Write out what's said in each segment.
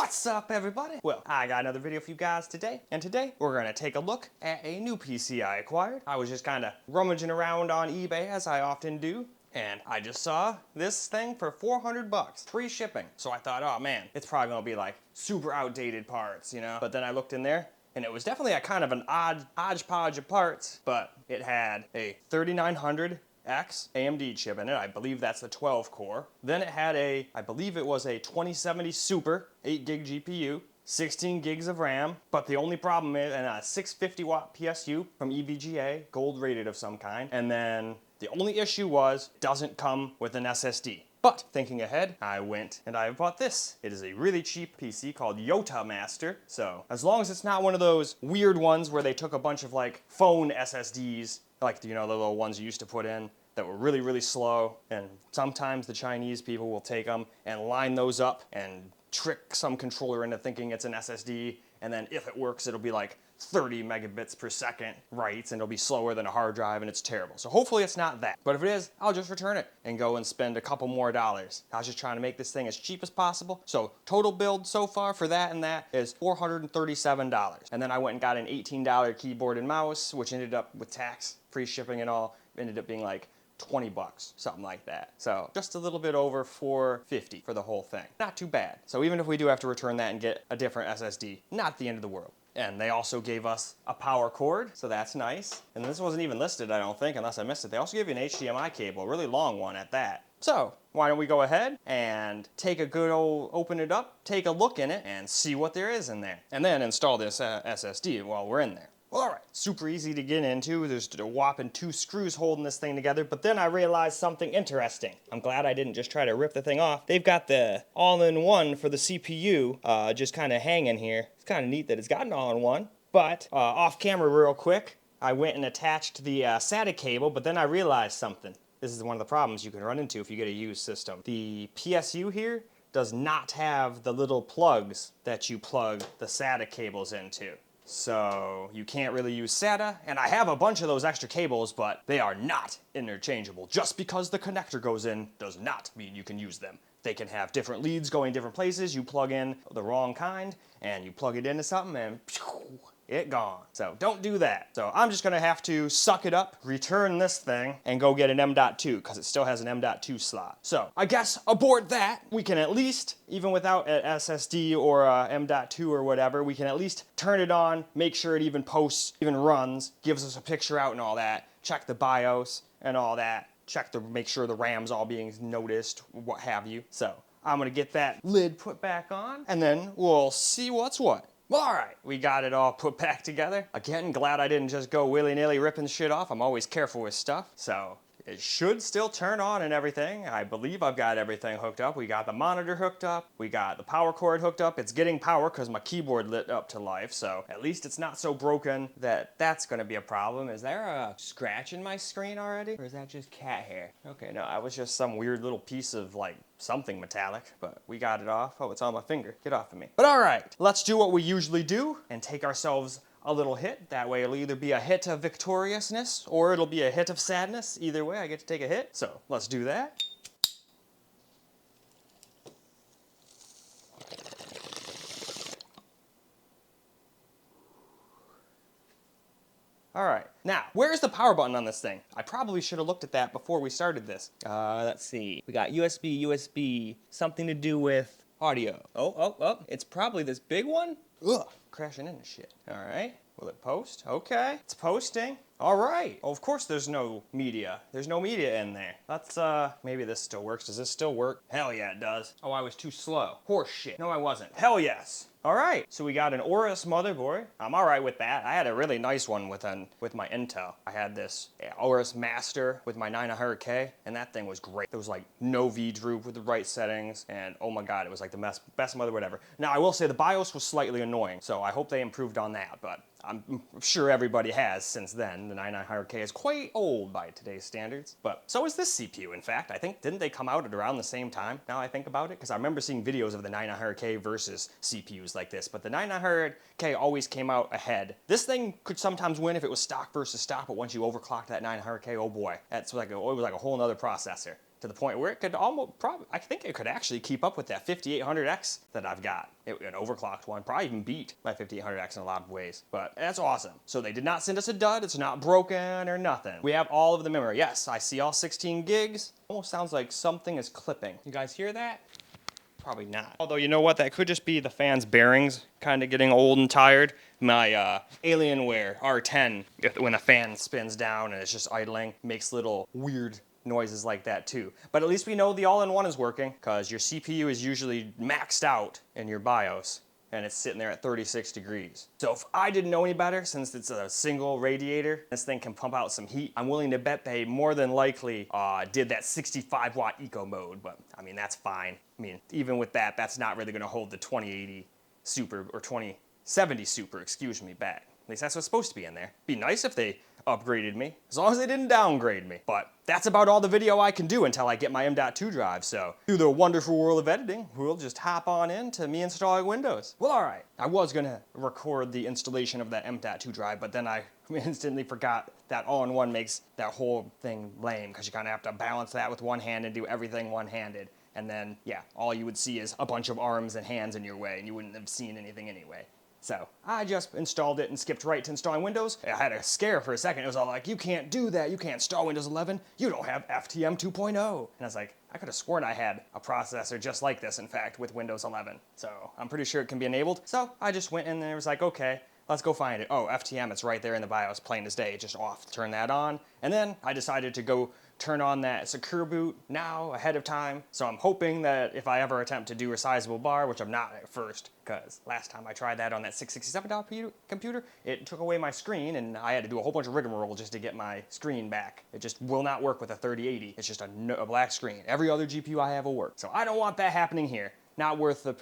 What's up, everybody? Well, I got another video for you guys today, and today we're gonna take a look at a new PC I acquired. I was just kind of rummaging around on eBay, as I often do, and I just saw this thing for 400 bucks, free shipping. So I thought, oh man, it's probably gonna be like super outdated parts, you know? But then I looked in there, and it was definitely a kind of an odd hodgepodge of parts, but it had a 3900X AMD chip in it. I believe that's the 12 core. Then it had I believe it was a 2070 Super 8 gig GPU, 16 gigs of RAM, but the only problem is, and a 650 watt PSU from EVGA, gold rated of some kind. And then the only issue was, it doesn't come with an SSD. But thinking ahead, I went and I bought this. It is a really cheap PC called Yota Master. So as long as it's not one of those weird ones where they took a bunch of like phone SSDs, like, you know, the little ones you used to put in that were really, really slow. And sometimes the Chinese people will take them and line those up and trick some controller into thinking it's an SSD. And then if it works, it'll be like 30 megabits per second writes, and it'll be slower than a hard drive, and it's terrible. So hopefully it's not that. But if it is, I'll just return it and go and spend a couple more dollars. I was just trying to make this thing as cheap as possible. So total build so far for that and that is $437. And then I went and got an $18 keyboard and mouse, which ended up with tax, free shipping and all, ended up being like 20 bucks, something like that. So just a little bit over $450 for the whole thing. Not too bad. So even if we do have to return that and get a different SSD, not the end of the world. And they also gave us a power cord, so that's nice. And this wasn't even listed, I don't think, unless I missed it. They also gave you an HDMI cable, a really long one at that. So why don't we go ahead and take a good old, open it up, take a look in it, and see what there is in there. And then install this SSD while we're in there. Well, all right, super easy to get into. There's a whopping 2 screws holding this thing together, but then I realized something interesting. I'm glad I didn't just try to rip the thing off. They've got the all-in-one for the CPU just kind of hanging here. It's kind of neat that it's got an all-in-one, but off camera real quick, I went and attached the SATA cable, but then I realized something. This is one of the problems you can run into if you get a used system. The PSU here does not have the little plugs that you plug the SATA cables into. So you can't really use SATA, and I have a bunch of those extra cables, but they are not interchangeable. Just because the connector goes in does not mean you can use them. They can have different leads going different places. You plug in the wrong kind, and you plug it into something, and it gone. So don't do that. So I'm just gonna have to suck it up, return this thing, and go get an M.2, because it still has an M.2 slot. So I guess aboard that, we can at least, even without an SSD or a M.2 or whatever, we can at least turn it on, make sure it even posts, even runs, gives us a picture out and all that, check the BIOS and all that, make sure the RAM's all being noticed, what have you. So I'm gonna get that lid put back on, and then we'll see what's what. Well, all right, we got it all put back together. Again, glad I didn't just go willy-nilly ripping shit off. I'm always careful with stuff. So it should still turn on and everything. I believe I've got everything hooked up. We got the monitor hooked up. We got the power cord hooked up. It's getting power because my keyboard lit up to life. So at least it's not so broken that that's going to be a problem. Is there a scratch in my screen already? Or is that just cat hair? Okay, no, I was just some weird little piece of like something metallic, but we got it off. Oh, it's on my finger. Get off of me. But all right, let's do what we usually do and take ourselves a little hit. That way it'll either be a hit of victoriousness or it'll be a hit of sadness. Either way, I get to take a hit. So let's do that. All right, now, where's the power button on this thing? I probably should have looked at that before we started this. Let's see. We got USB, something to do with audio. Oh, it's probably this big one. Ugh, crashing into shit. All right, will it post? Okay, it's posting. All right. Oh, of course there's no media. There's no media in there. Let's, maybe this still works. Does this still work? Hell yeah, it does. Oh, I was too slow. Horse shit. No, I wasn't. Hell yes. All right, so we got an Aorus motherboard. I'm all right with that. I had a really nice one with my Intel. I had this Aorus Master with my 3900K, and that thing was great. There was like no V-droop with the right settings, and oh my god, it was like the best motherboard ever. Now, I will say the BIOS was slightly annoying, so I hope they improved on that, but I'm sure everybody has since then. The 9900K is quite old by today's standards, but so is this CPU, in fact. I think, didn't they come out at around the same time, now I think about it? Because I remember seeing videos of the 9900K versus CPUs like this, but the 9900K always came out ahead. This thing could sometimes win if it was stock versus stock, but once you overclock that 900K, oh boy, that's like it was like a whole nother processor. to the point where it could almost probably, I think it could actually keep up with that 5800X that I've got. An overclocked one, probably even beat my 5800X in a lot of ways, but that's awesome. So they did not send us a dud, it's not broken or nothing. We have all of the memory. Yes, I see all 16 gigs. Almost sounds like something is clipping. You guys hear that? Probably not. Although, you know what? That could just be the fan's bearings kind of getting old and tired. My Alienware R10, when a fan spins down and it's just idling, makes little weird noises like that too. But at least we know the all-in-one is working, because your CPU is usually maxed out in your BIOS, and it's sitting there at 36 degrees. So if I didn't know any better, since it's a single radiator, this thing can pump out some heat, I'm willing to bet they more than likely did that 65 watt eco mode, but I mean, that's fine. I mean, even with that, that's not really gonna hold the 2080 Super, or 2070 Super, excuse me, back. At least that's what's supposed to be in there. Be nice if they upgraded me, as long as they didn't downgrade me. But that's about all the video I can do until I get my M.2 drive, so through the wonderful world of editing, we'll just hop on into me installing Windows. Well, alright, I was gonna record the installation of that M.2 drive, but then I instantly forgot that all-in-one makes that whole thing lame, because you kind of have to balance that with one hand and do everything one-handed. And then, yeah, all you would see is a bunch of arms and hands in your way, and you wouldn't have seen anything anyway. So I just installed it and skipped right to installing Windows. I had a scare for a second. It was all like, you can't do that. You can't install Windows 11. You don't have FTM 2.0. And I was like, I could have sworn I had a processor just like this, in fact, with Windows 11. So I'm pretty sure it can be enabled. So I just went in and it was like, okay, let's go find it. Oh, FTM, it's right there in the BIOS, plain as day, just off. Turn that on. And then I decided to go turn on that secure boot now ahead of time. So I'm hoping that if I ever attempt to do resizable bar, which I'm not at first, because last time I tried that on that $667 computer, it took away my screen and I had to do a whole bunch of rigmarole just to get my screen back. It just will not work with a 3080. It's just a black screen. Every other GPU I have will work. So I don't want that happening here. Not worth the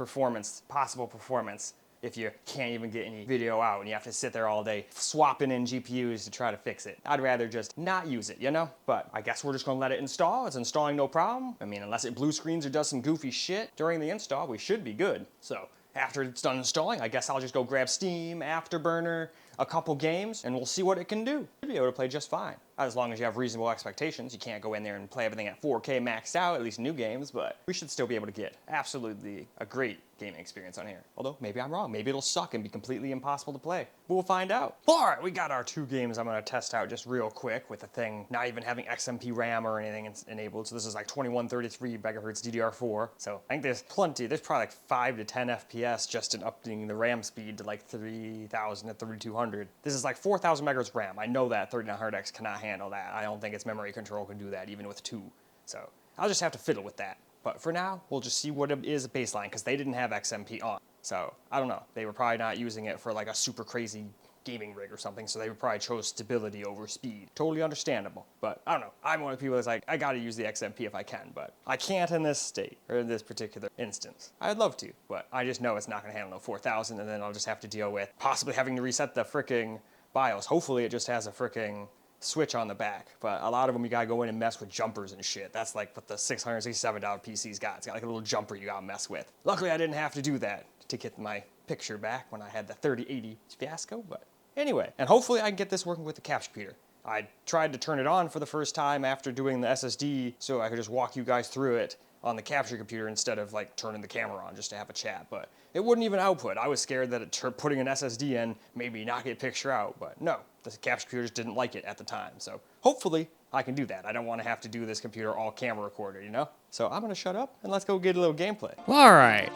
possible performance, if you can't even get any video out and you have to sit there all day swapping in GPUs to try to fix it. I'd rather just not use it, you know? But I guess we're just gonna let it install. It's installing no problem. I mean, unless it blue screens or does some goofy shit during the install, we should be good. So after it's done installing, I guess I'll just go grab Steam, Afterburner, a couple games, and we'll see what it can do. You'll be able to play just fine. As long as you have reasonable expectations. You can't go in there and play everything at 4K maxed out, at least new games, but we should still be able to get absolutely a great gaming experience on here. Although, maybe I'm wrong. Maybe it'll suck and be completely impossible to play. But we'll find out. All right, we got our 2 games I'm gonna test out just real quick with the thing not even having XMP RAM or anything enabled. So this is like 2133 megahertz DDR4. So I think there's plenty. There's probably like 5 to 10 FPS just in upping the RAM speed to like 3000 to 3200. This is like 4000 megahertz RAM. I know that 3900X cannot handle that. I don't think its memory control can do that, even with 2. So I'll just have to fiddle with that. But for now, we'll just see what it is baseline, because they didn't have XMP on. So I don't know. They were probably not using it for like a super crazy gaming rig or something, so they probably chose stability over speed. Totally understandable. But I don't know. I'm one of the people that's like, I gotta use the XMP if I can, but I can't in this state, or in this particular instance. I'd love to, but I just know it's not gonna handle no 4000, and then I'll just have to deal with possibly having to reset the fricking BIOS. Hopefully it just has a fricking switch on the back, but a lot of them you gotta go in and mess with jumpers and shit. That's like what the $667 PC's got. It's got like a little jumper you gotta mess with. Luckily I didn't have to do that to get my picture back when I had the 3080 fiasco, but anyway. And hopefully I can get this working with the capture computer. I tried to turn it on for the first time after doing the SSD so I could just walk you guys through it on the capture computer instead of like turning the camera on just to have a chat, but it wouldn't even output. I was scared that putting an SSD in maybe not get picture out, but no, the capture computer just didn't like it at the time. So hopefully I can do that. I don't want to have to do this computer all camera recorded, you know? So I'm gonna shut up and let's go get a little gameplay. All right,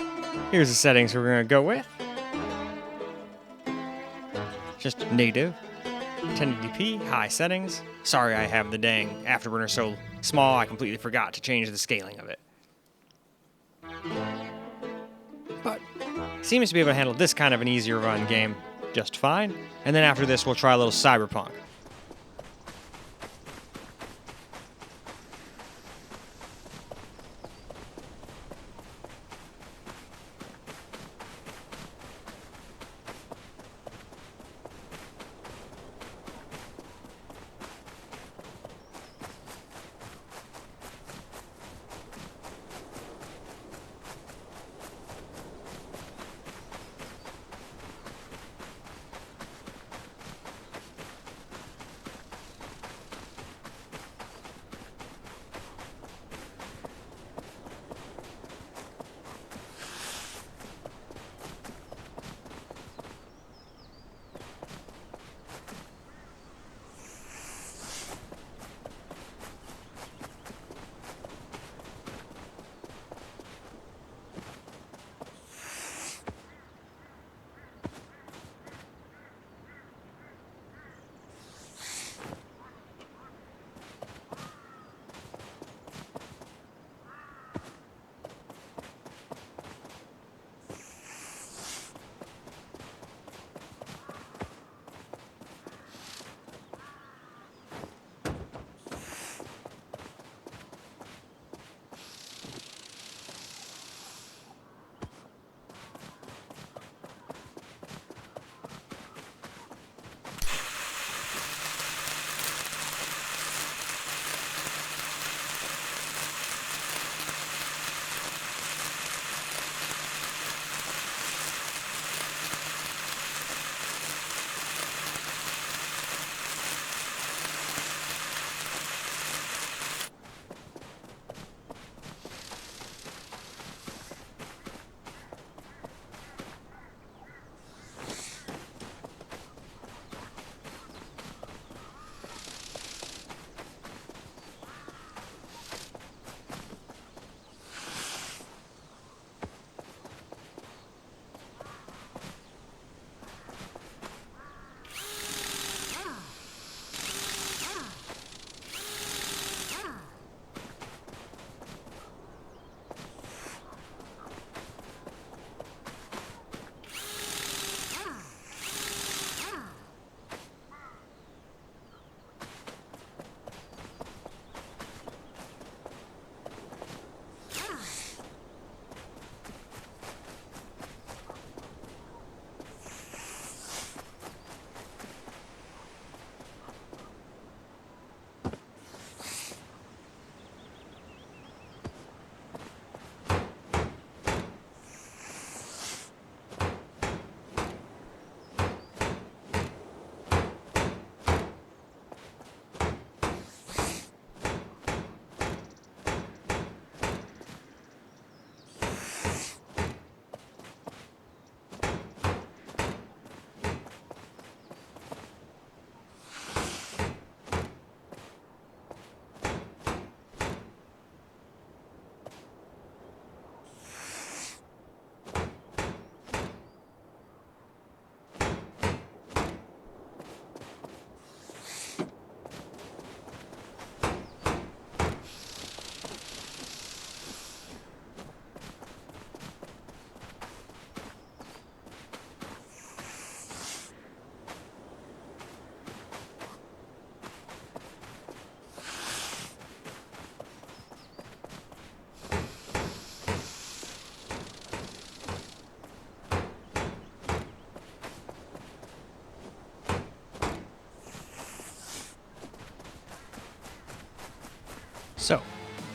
here's the settings we're gonna go with. Just native, 1080p, high settings. Sorry I have the dang Afterburner so small I completely forgot to change the scaling of it. But seems to be able to handle this kind of an easier run game just fine. And then after this, we'll try a little Cyberpunk.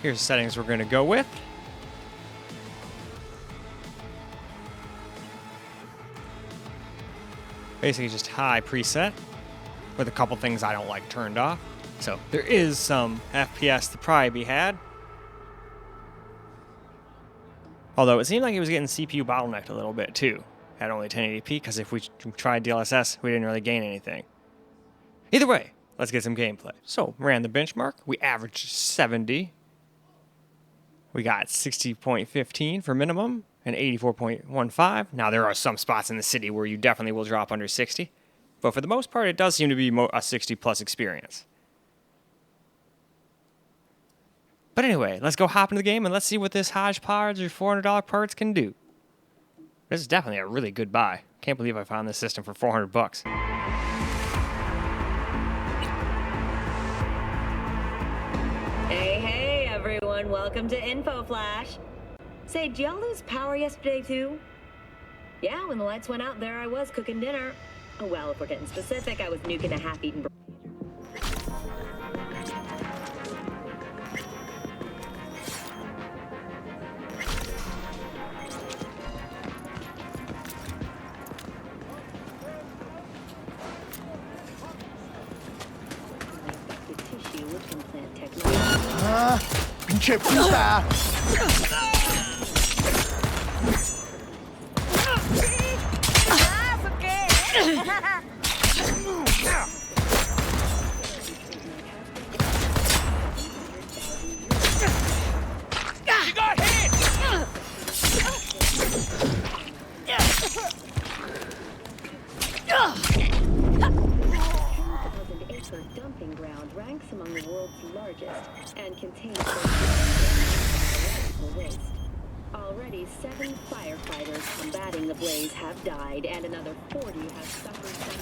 Here's the settings we're going to go with. Basically just high preset with a couple things I don't like turned off. So there is some FPS to probably be had. Although it seemed like it was getting CPU bottlenecked a little bit too at only 1080p, because if we tried DLSS, we didn't really gain anything. Either way, let's get some gameplay. So ran the benchmark. We averaged 70. We got 60.15 for minimum and 84.15. Now, there are some spots in the city where you definitely will drop under 60. But for the most part, it does seem to be a 60-plus experience. But anyway, let's go hop into the game and let's see what this hodgepodge or $400 parts can do. This is definitely a really good buy. Can't believe I found this system for $400. Hey, everyone. Welcome to Info Flash. Say, did y'all lose power yesterday, too? Yeah, when the lights went out, there I was cooking dinner. Oh, well, if we're getting specific, I was nuking a half-eaten tissue with implant technology. Pinche puta! You got hit! 2,000-acre dumping ground ranks among the world's largest and contains waste. Already 7 firefighters combating the blaze have died, and another 40 have suffered some.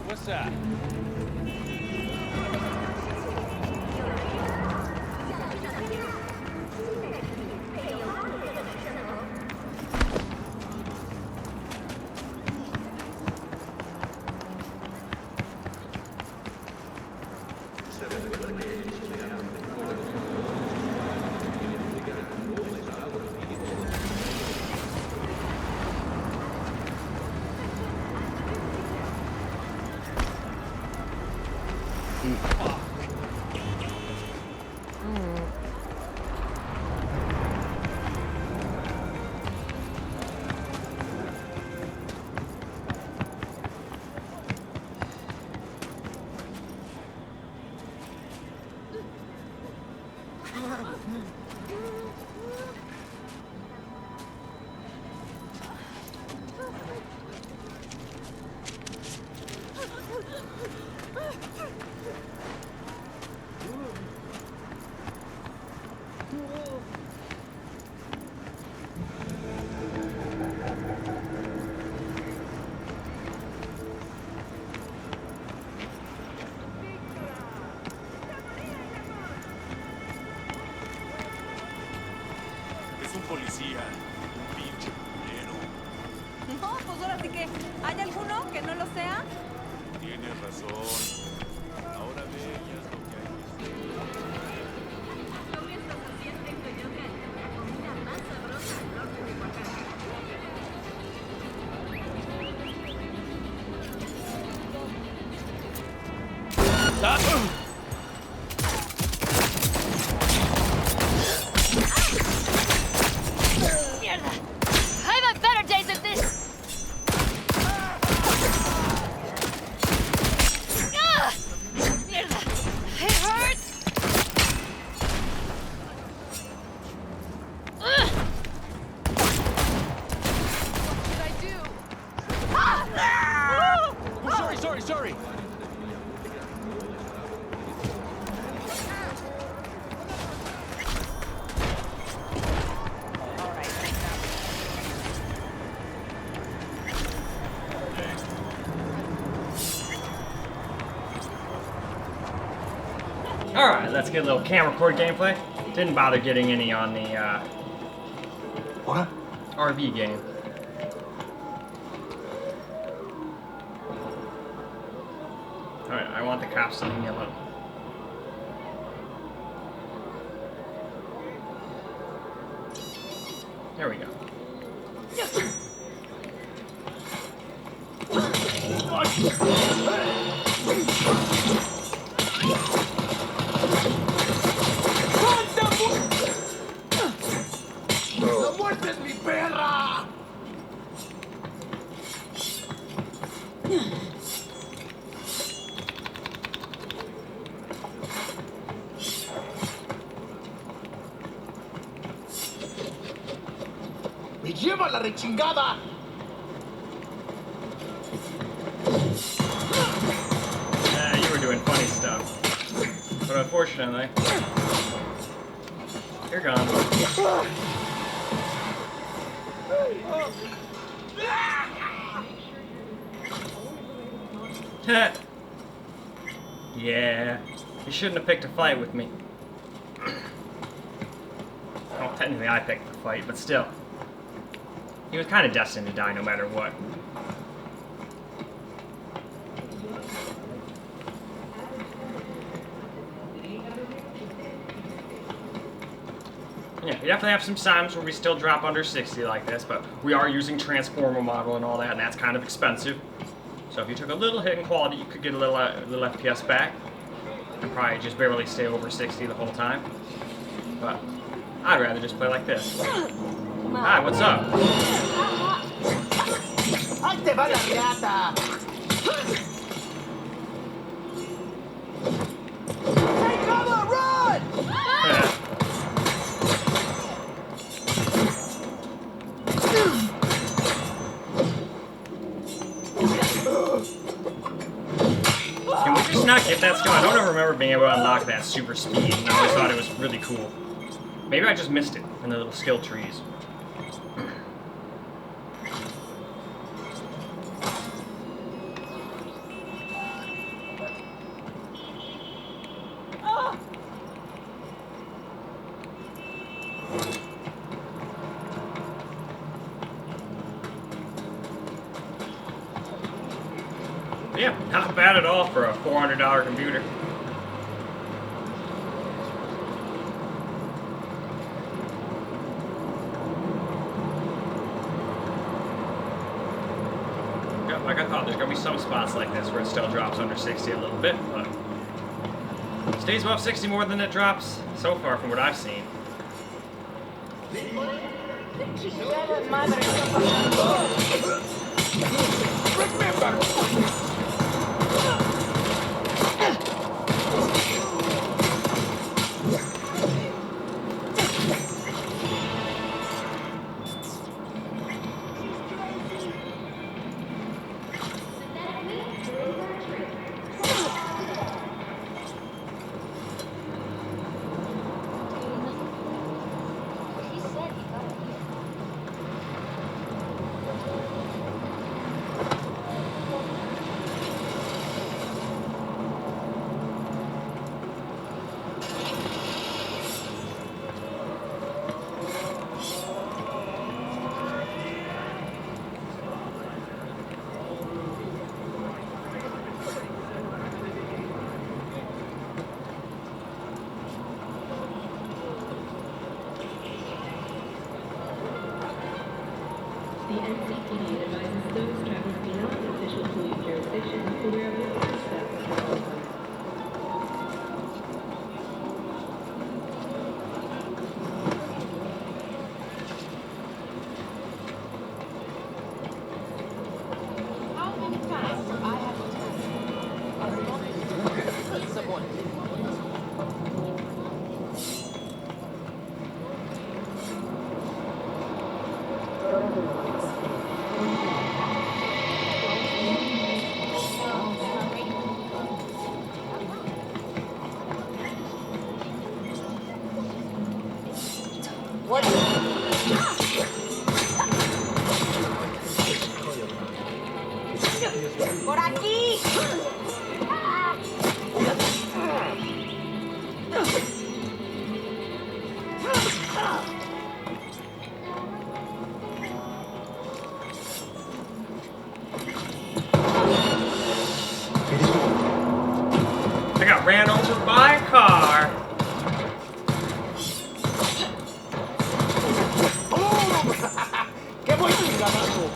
What's that? decía, pinche culero. No, pues ahora sí que, ¿hay alguno que no lo sea? Tienes razón. Ahora ve y haz lo que hay que hacer. ¡Mierda! I've had better days than this! Ah! ¡Mierda! It hurts! Ugh! What should I do? Ah! Oh, sorry. Alright, let's get a little camera gameplay. Didn't bother getting any on the What? RV game. Alright, I want the cops to leave me alone. There we go. ¡La muerte es mi perra! ¡Me lleva la rechingada! You were doing funny stuff. But unfortunately, you're gone. Yeah, you shouldn't have picked a fight with me. Well, technically I picked the fight, but still. He was kind of destined to die no matter what. Yeah, we definitely have some times where we still drop under 60 like this, but we are using transformer model and all that, and that's kind of expensive. So if you took a little hit in quality, you could get a little FPS back, and probably just barely stay over 60 the whole time. But I'd rather just play like this. Hi, what's up? ¡Ahí te va la riata! Take cover! Run! Can we just not get that skill? I don't ever remember being able to unlock that super speed, and I always thought it was really cool. Maybe I just missed it in the little skill trees. Yeah, not bad at all for a $400 computer. Yeah, like I thought, there's gonna be some spots like this where it still drops under 60 a little bit, but it stays above 60 more than it drops so far from what I've seen. ¡Por aquí! I got ran over by a car. ¡Qué buen chingadazo!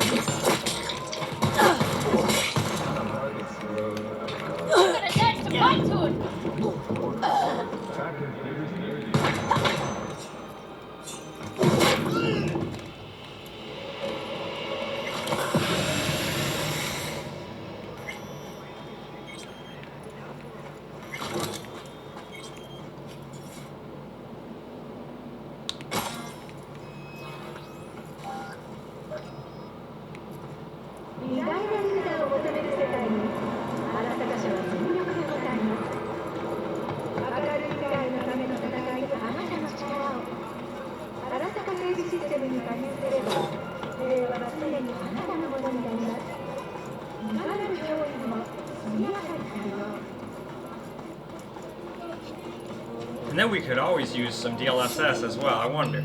And then we could always use some DLSS as well, I wonder.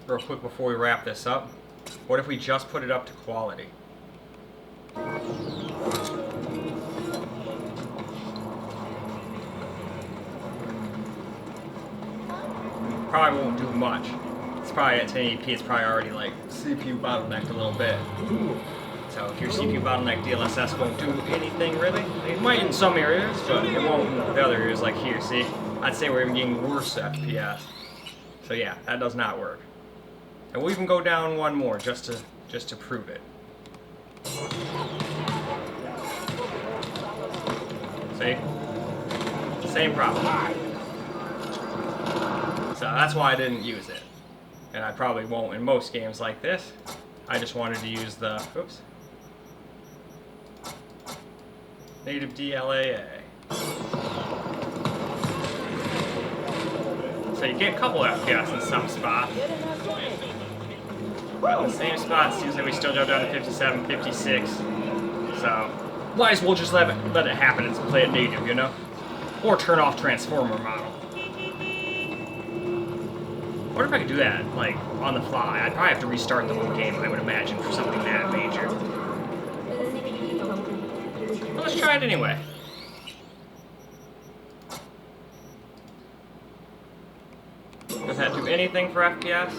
Real quick before we wrap this up, what if we just put it up to quality? Probably won't do much. It's probably at 1080p, it's probably already like CPU bottlenecked a little bit. So if your CPU bottleneck DLSS won't do anything really, it might in some areas, but it won't in the other areas like here, see? I'd say we're even getting worse FPS. So yeah, that does not work. And we'll even go down one more just to prove it. See? Same problem. So that's why I didn't use it. And I probably won't in most games like this. I just wanted to use the, oops, native DLAA. So you get a couple FPS in some spots. But in the same spot, seems like we still go down to 57, 56. So might as well just let it happen and play it native, you know? Or turn off transformer model. What if I could do that, like, on the fly? I'd probably have to restart the whole game, I would imagine, for something that major. Well, let's try it anyway. Does that do anything for FPS?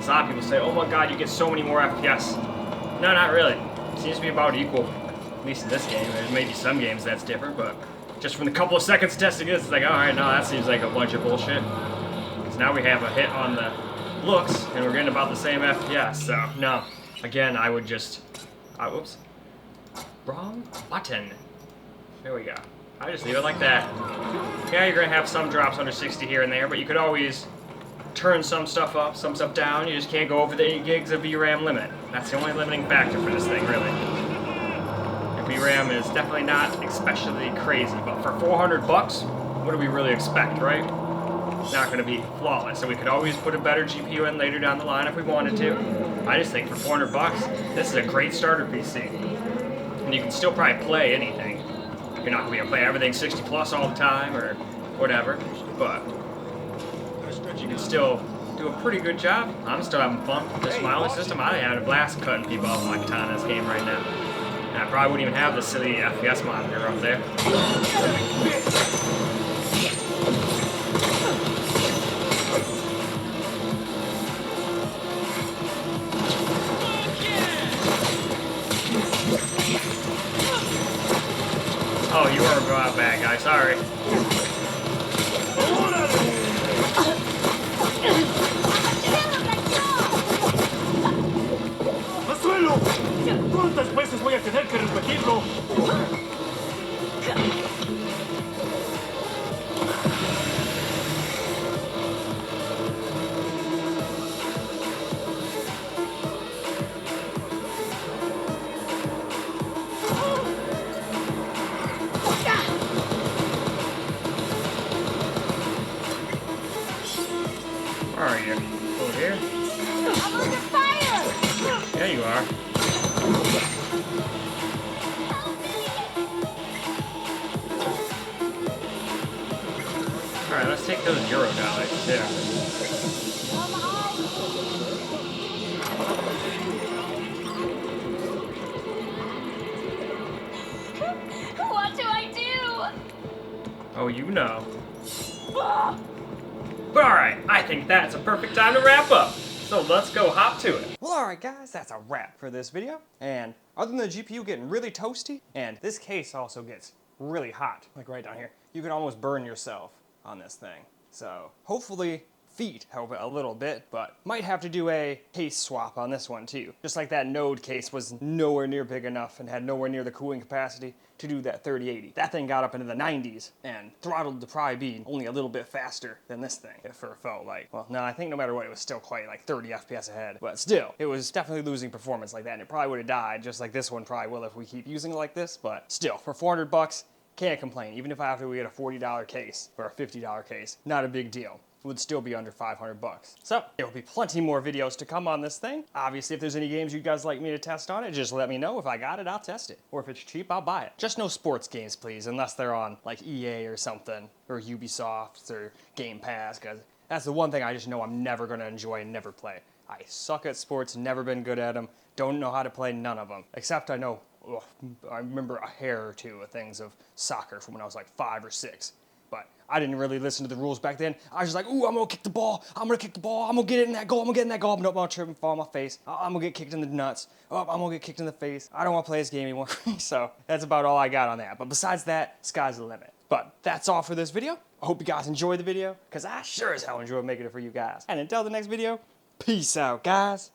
A lot of people say, oh my god, you get so many more FPS. No, not really. It seems to be about equal. At least in this game. There's maybe some games that's different, but just from the couple of seconds testing this, it's like, alright, no, that seems like a bunch of bullshit. Because now we have a hit on the looks, and we're getting about the same FPS, so no. Again, I would just... whoops. Wrong button. There we go. I just leave it like that. Yeah, you're going to have some drops under 60 here and there, but you could always turn some stuff up, some stuff down. You just can't go over the 8 gigs of VRAM limit. That's the only limiting factor for this thing, really. And VRAM is definitely not especially crazy, but for 400 bucks, what do we really expect, right? It's not going to be flawless, so we could always put a better GPU in later down the line if we wanted to. I just think for 400 bucks, this is a great starter PC. And you can still probably play anything. You're not going to be able to play everything 60 plus all the time or whatever, but you can still do a pretty good job. I'm still having fun with this smiling system. I had a blast cutting people off my katana in this game right now. And I probably wouldn't even have the silly FPS monitor up there. Oh, you are a bad guy, sorry. ¡Al suelo! ¿Cuántas veces voy a tener que repetirlo? Where are you? Over here? I'm under fire! Yeah, you are. Alright, let's take those Euro dollars too. What do I do? Oh, you know. But alright, I think that's a perfect time to wrap up. So let's go hop to it. Well, alright guys, that's a wrap for this video. And other than the GPU getting really toasty, and this case also gets really hot, like right down here, you can almost burn yourself on this thing. So hopefully feet help it a little bit, but might have to do a case swap on this one too. Just like that Node case was nowhere near big enough and had nowhere near the cooling capacity to do that 3080. That thing got up into the 90s and throttled to probably be only a little bit faster than this thing, if it felt like. Well, no, I think no matter what, it was still quite like 30 FPS ahead. But still, it was definitely losing performance like that, and it probably would have died just like this one probably will if we keep using it like this. But still, for 400 bucks, can't complain. Even if I have to get a $40 case or a $50 case, not a big deal. Would still be under 500 bucks. So there will be plenty more videos to come on this thing. Obviously, if there's any games you guys like me to test on it, just let me know. If I got it, I'll test it. Or if it's cheap, I'll buy it. Just no sports games, please, unless they're on like EA or something, or Ubisoft or Game Pass, because that's the one thing I just know I'm never gonna enjoy and never play. I suck at sports, never been good at them, don't know how to play none of them. Except I know, I remember a hair or two of things of soccer from when I was like 5 or 6. But I didn't really listen to the rules back then. I was just like, ooh, I'm gonna kick the ball. I'm gonna kick the ball. I'm gonna get it in that goal. I'm gonna get in that goal. Nope, I'm gonna trip and fall on my face. I'm gonna get kicked in the nuts. Oh, I'm gonna get kicked in the face. I don't wanna play this game anymore. So that's about all I got on that. But besides that, sky's the limit. But that's all for this video. I hope you guys enjoyed the video, because I sure as hell enjoyed making it for you guys. And until the next video, peace out, guys.